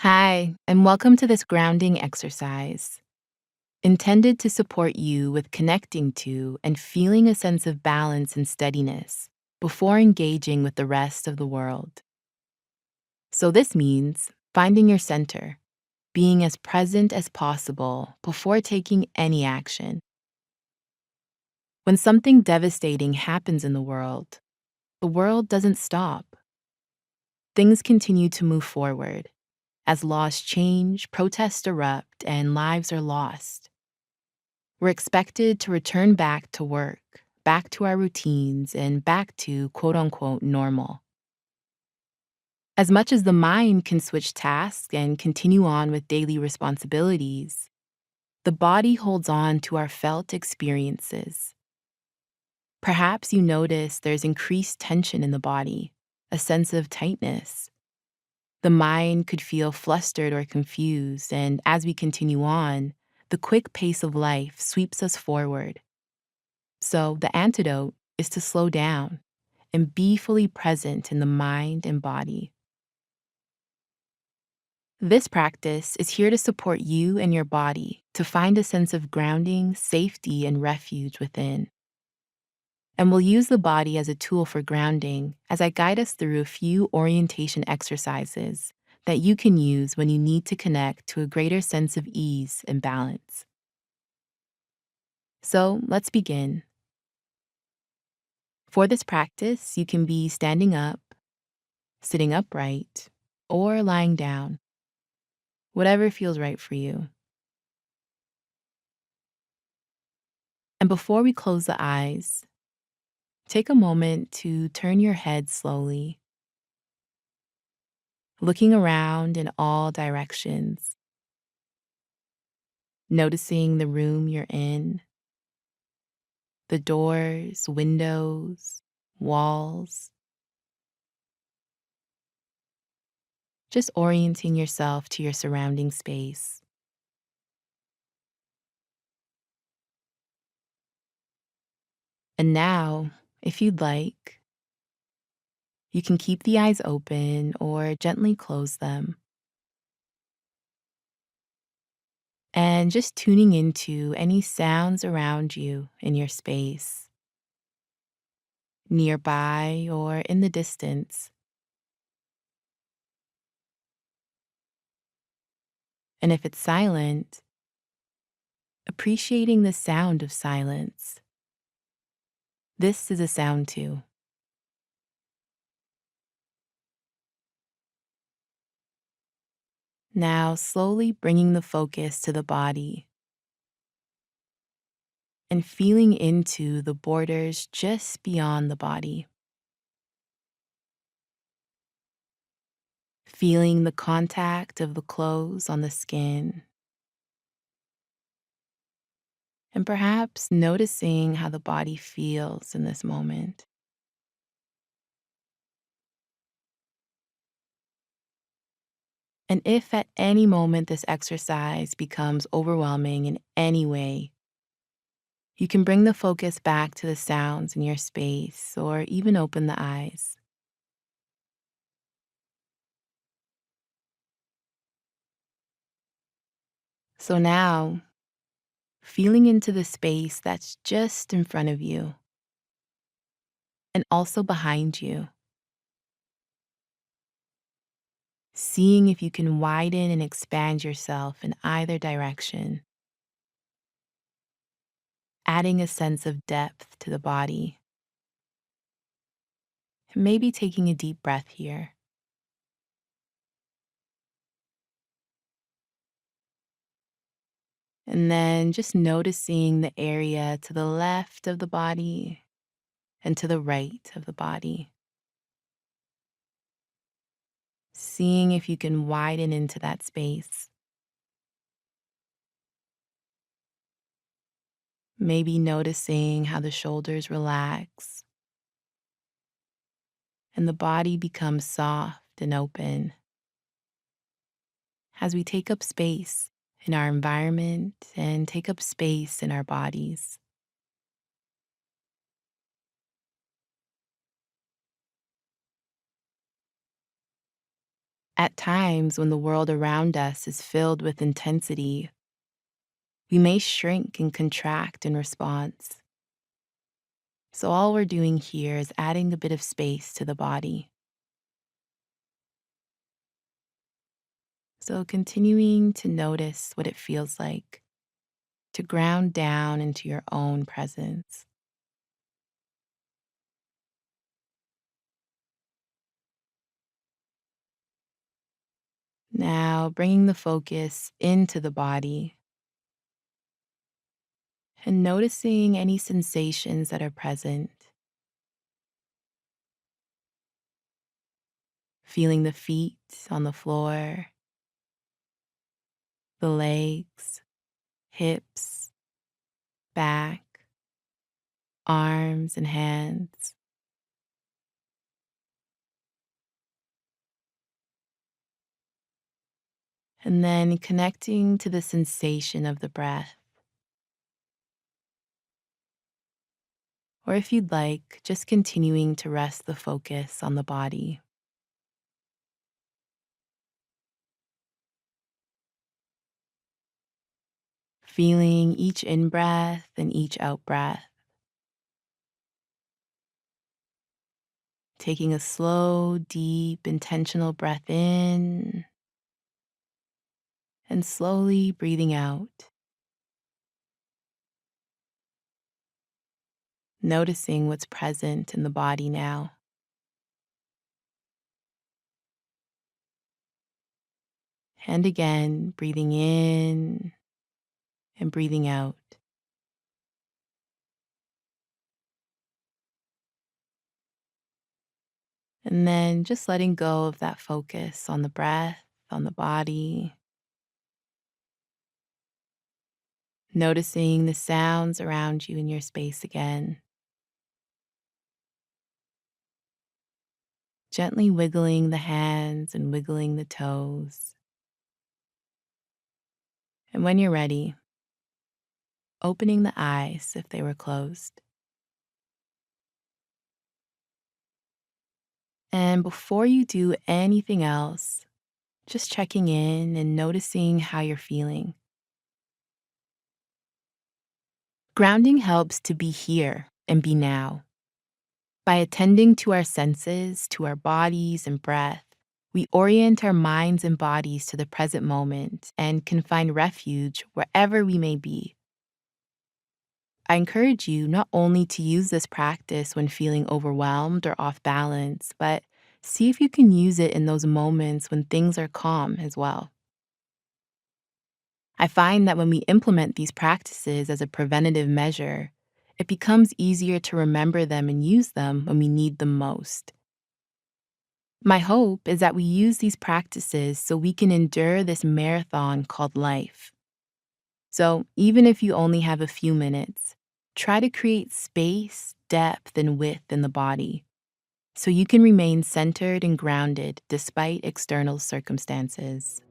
Hi, and welcome to this grounding exercise, intended to support you with connecting to and feeling a sense of balance and steadiness before engaging with the rest of the world. So, this means finding your center, being as present as possible before taking any action. When something devastating happens in the world doesn't stop. Things continue to move forward as laws change, protests erupt, and lives are lost. We're expected to return back to work, back to our routines, and back to quote unquote normal. As much as the mind can switch tasks and continue on with daily responsibilities, the body holds on to our felt experiences. Perhaps you notice there's increased tension in the body, a sense of tightness. The mind could feel flustered or confused, and as we continue on, the quick pace of life sweeps us forward. So, the antidote is to slow down and be fully present in the mind and body. This practice is here to support you and your body to find a sense of grounding, safety, and refuge within. And we'll use the body as a tool for grounding as I guide us through a few orientation exercises that you can use when you need to connect to a greater sense of ease and balance. So, let's begin. For this practice, you can be standing up, sitting upright, or lying down, whatever feels right for you. And before we close the eyes, take a moment to turn your head slowly, looking around in all directions, noticing the room you're in, the doors, windows, walls, just orienting yourself to your surrounding space. And now, if you'd like, you can keep the eyes open or gently close them. And just tuning into any sounds around you in your space, nearby or in the distance. And if it's silent, appreciating the sound of silence. This is a sound too. Now, slowly bringing the focus to the body and feeling into the borders just beyond the body. Feeling the contact of the clothes on the skin, and perhaps noticing how the body feels in this moment. And if at any moment this exercise becomes overwhelming in any way, you can bring the focus back to the sounds in your space or even open the eyes. So now, feeling into the space that's just in front of you and also behind you, seeing if you can widen and expand yourself in either direction, adding a sense of depth to the body, and maybe taking a deep breath here. And then just noticing the area to the left of the body and to the right of the body. Seeing if you can widen into that space. Maybe noticing how the shoulders relax and the body becomes soft and open as we take up space in our environment and take up space in our bodies. At times, when the world around us is filled with intensity, we may shrink and contract in response. So, all we're doing here is adding a bit of space to the body. So, continuing to notice what it feels like to ground down into your own presence. Now, bringing the focus into the body and noticing any sensations that are present, feeling the feet on the floor, the legs, hips, back, arms, and hands. And then connecting to the sensation of the breath. Or if you'd like, just continuing to rest the focus on the body. Feeling each in breath and each out breath. Taking a slow, deep, intentional breath in and slowly breathing out. Noticing what's present in the body now. And again, breathing in and breathing out. And then just letting go of that focus on the breath, on the body. Noticing the sounds around you in your space again. Gently wiggling the hands and wiggling the toes. And when you're ready, opening the eyes if they were closed. And before you do anything else, just checking in and noticing how you're feeling. Grounding helps to be here and be now. By attending to our senses, to our bodies and breath, we orient our minds and bodies to the present moment and can find refuge wherever we may be. I encourage you not only to use this practice when feeling overwhelmed or off balance, but see if you can use it in those moments when things are calm as well. I find that when we implement these practices as a preventative measure, it becomes easier to remember them and use them when we need them most. My hope is that we use these practices so we can endure this marathon called life. So, even if you only have a few minutes, try to create space, depth, and width in the body so you can remain centered and grounded despite external circumstances.